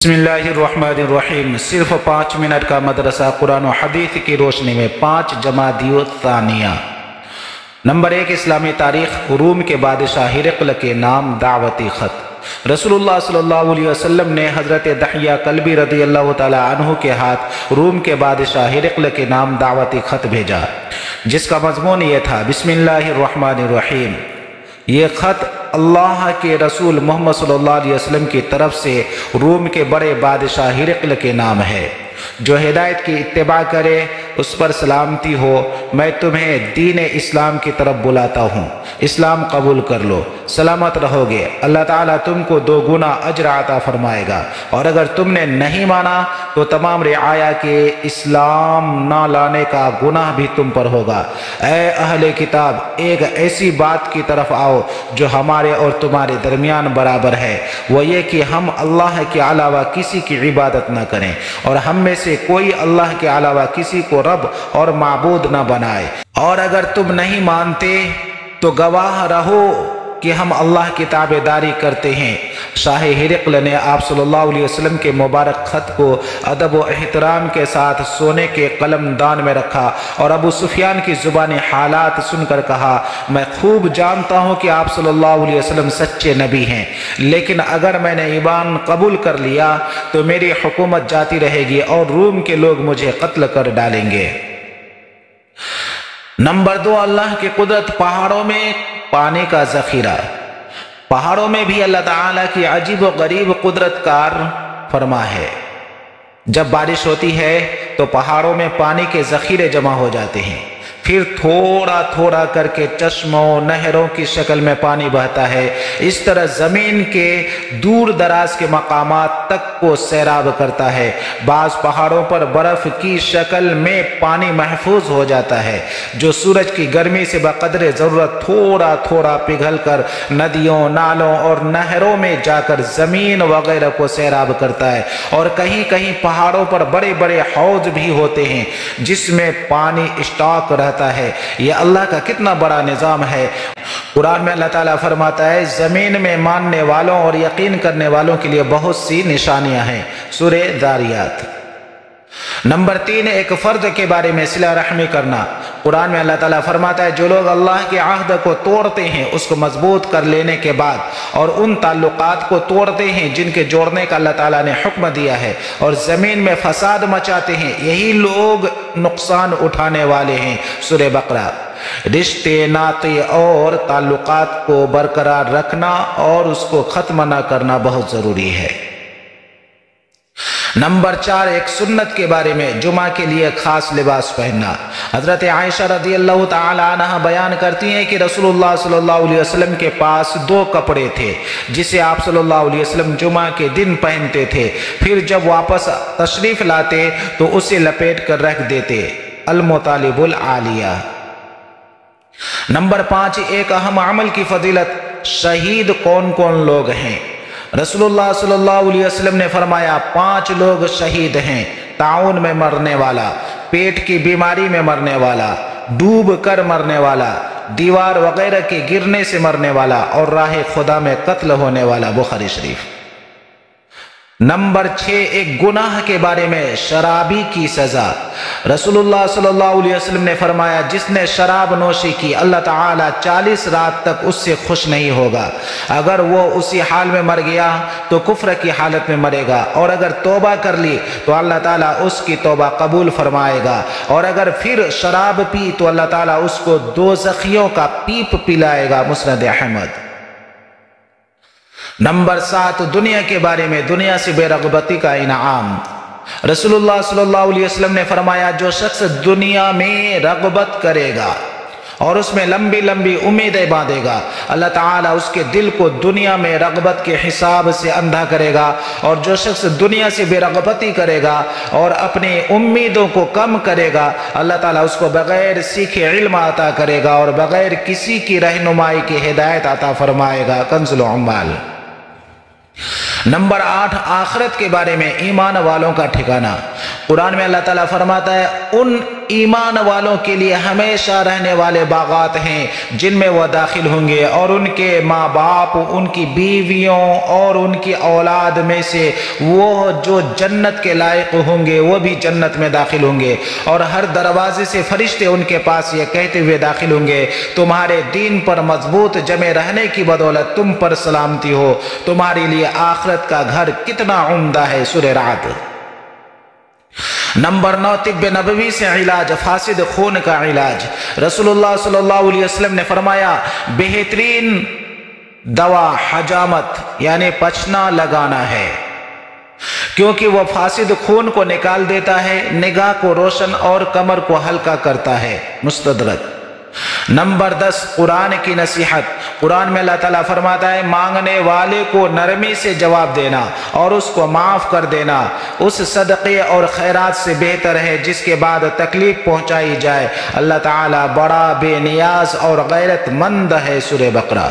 बिस्मिल्लाहिर्रहमानिर्रहीम। सिर्फ 5 मिनट का मदरसा कुरान और हदीस की रोशनी में 5 जमादियो सानिया। नंबर 1, इस्लामी तारीख। रूम के बादशाह हिरक़ल के नाम दावती ख़त। रसूलुल्लाह सल्लल्लाहु अलैहि वसल्लम ने हज़रत दहिया कल्बी रज़ियल्लाहु ताला अन्हु के हाथ रूम के बादशाह हिरक़ल के नाम दावती ख़त भेजा, जिसका मज़मून ये था, बिस्मिल्लाहिर्रहमानिर्रहीम। ये ख़त अल्लाह के रसूल मोहम्मद सल्लल्लाहु अलैहि वसल्लम की तरफ से रूम के बड़े बादशाह हिरक़ल के नाम है। जो हिदायत की इत्तिबा करे उस पर सलामती हो। मैं तुम्हें दीन इस्लाम की तरफ बुलाता हूँ, इस्लाम कबूल कर लो, सलामत रहोगे। अल्लाह ताला तुमको 2 गुना अजर अता फरमाएगा, और अगर तुमने नहीं माना तो तमाम रिआया के इस्लाम ना लाने का गुनाह भी तुम पर होगा। ऐ अहले किताब, एक ऐसी बात की तरफ आओ जो हमारे और तुम्हारे दरमियान बराबर है, वो ये कि हम अल्लाह के अलावा किसी की इबादत न करें, और हम में से कोई अल्लाह के अलावा किसी को रब और माबूद न बनाए। और अगर तुम नहीं मानते तो गवाह रहो कि हम अल्लाह की ताबेदारी करते हैं। शाह हिरक़ल ने आप सल्लल्लाहु अलैहि वसल्लम के मुबारक ख़त को अदब व एहतराम के साथ सोने के कलमदान में रखा और अबू सुफियान की ज़ुबानी हालात सुनकर कहा, मैं खूब जानता हूँ कि आप सल्लल्लाहु अलैहि वसल्लम सच्चे नबी हैं, लेकिन अगर मैंने ईमान कबूल कर लिया तो मेरी हुकूमत जाती रहेगी और रूम के लोग मुझे कत्ल कर डालेंगे। नंबर 2, अल्लाह की कुदरत। पहाड़ों में पानी का ज़ख़ीरा। पहाड़ों में भी अल्लाह ताला की अजीब व गरीब कुदरत कार फरमा है। जब बारिश होती है तो पहाड़ों में पानी के ज़ख़ीरे जमा हो जाते हैं, फिर थोड़ा थोड़ा करके चश्मों नहरों की शक्ल में पानी बहता है। इस तरह ज़मीन के दूर दराज के मकामात तक को सैराब करता है। बाज़ पहाड़ों पर बर्फ़ की शक्ल में पानी महफूज हो जाता है, जो सूरज की गर्मी से बक़दरे ज़रूरत थोड़ा थोड़ा पिघल कर नदियों, नालों और नहरों में जाकर ज़मीन वगैरह को सैराब करता है। और कहीं कहीं पहाड़ों पर बड़े बड़े हौज़ भी होते हैं जिसमें पानी स्टॉक रहता है। यह अल्लाह का कितना बड़ा निज़ाम है। कुरान में अल्लाह ताला फरमाता है, ज़मीन में मानने वालों और यकीन करने वालों के लिए बहुत सी निशानियां हैं। सूरे ज़ारियात। नंबर 3, एक फ़र्द के बारे में सिला रहमी करना। कुरान में अल्लाह ताला फरमाता है, जो लोग अल्लाह के आहद को तोड़ते हैं उसको मजबूत कर लेने के बाद, और उन ताल्लुकात को तोड़ते हैं जिनके जोड़ने का अल्लाह ताला ने हुक्म दिया है, और ज़मीन में फसाद मचाते हैं, यही लोग नुकसान उठाने वाले हैं। सूरे बकरा। रिश्ते, नाते और ताल्लुकात को बरकरार रखना और उसको ख़त्म न करना बहुत ज़रूरी है। नंबर 4, एक सुन्नत के बारे में, जुमा के लिए खास लिबास पहनना। हज़रत आयशा रज़ियल्लाहु ताला अन्हा बयान करती हैं कि रसूलुल्लाह सल्लल्लाहु अलैहि वसल्लम के पास 2 कपड़े थे जिसे आप सल्लल्लाहु अलैहि वसल्लम जुमा के दिन पहनते थे, फिर जब वापस तशरीफ़ लाते तो उसे लपेट कर रख देते। अल-मुतालिबुल आलिया। नंबर 5, एक अहम अमल की फजीलत। शहीद कौन कौन लोग हैं? रसूलुल्लाह सल्लल्लाहु अलैहि वसल्लम ने फरमाया, 5 लोग शहीद हैं। ताउन में मरने वाला, पेट की बीमारी में मरने वाला, डूब कर मरने वाला, दीवार वगैरह के गिरने से मरने वाला, और राह खुदा में कत्ल होने वाला। बुखारी शरीफ। नंबर 6, एक गुनाह के बारे में, शराबी की सज़ा। रसूलुल्लाह सल्लल्लाहु अलैहि वसल्लम ने फरमाया, जिसने शराब नोशी की अल्लाह ताला 40 रात तक उससे खुश नहीं होगा। अगर वो उसी हाल में मर गया तो कुफ्र की हालत में मरेगा, और अगर तौबा कर ली तो अल्लाह ताला उसकी तौबा कबूल फरमाएगा, और अगर फिर शराब पी तो अल्लाह ताला उसको दोज़खियों का पीप पिलाएगा। मुस्नद अहमद। नंबर 7, दुनिया के बारे में, दुनिया से बेरग़बती का इनाम। रसूलुल्लाह सल्लल्लाहु अलैहि वसल्लम ने फरमाया, जो शख्स दुनिया में रग़बत करेगा और उसमें लंबी लंबी उम्मीदें बांधेगा, अल्लाह ताला उसके दिल को दुनिया में रग़बत के हिसाब से अंधा करेगा। और जो शख्स दुनिया से बेरग़बती करेगा और अपनी उम्मीदों को कम करेगा, अल्लाह ताला उसको बग़ैर सीखे इल्म अता करेगा और बग़ैर किसी की रहनुमाई की हिदायत अता फरमाएगा। कंज़ुल उम्माल। नंबर 8, आखिरत के बारे में, ईमान वालों का ठिकाना। कुरान में अल्लाह ताला फरमाता है, उन ایمان والوں کے لیے ہمیشہ رہنے والے باغات ہیں جن میں وہ داخل ہوں گے، اور ان کے ماں باپ، ان کی بیویوں اور ان کی اولاد میں سے وہ جو جنت کے لائق ہوں گے وہ بھی جنت میں داخل ہوں گے، اور ہر دروازے سے فرشتے ان کے پاس یہ کہتے ہوئے داخل ہوں گے، تمہارے دین پر مضبوط جمے رہنے کی بدولت تم پر سلامتی ہو، تمہارے لیے آخرت کا گھر کتنا عمدہ ہے۔ سورہ رعد۔ نمبر 9، طب نبوی سے علاج، فاسد خون کا علاج۔ رسول اللہ صلی اللہ علیہ وسلم نے فرمایا بہترین دوا حجامت یعنی پچنا لگانا ہے، کیونکہ وہ فاسد خون کو نکال دیتا ہے، نگاہ کو روشن اور کمر کو ہلکا کرتا ہے۔ مستدرک۔ نمبر 10، قرآن کی نصیحت۔ قرآن میں اللہ تعالیٰ فرماتا ہے مانگنے والے کو نرمی سے جواب دینا اور اس کو معاف کر دینا اس صدقے اور خیرات سے بہتر ہے جس کے بعد تکلیف پہنچائی جائے۔ اللہ تعالیٰ بڑا بے نیاز اور غیرت مند ہے۔ سورہ بقرہ۔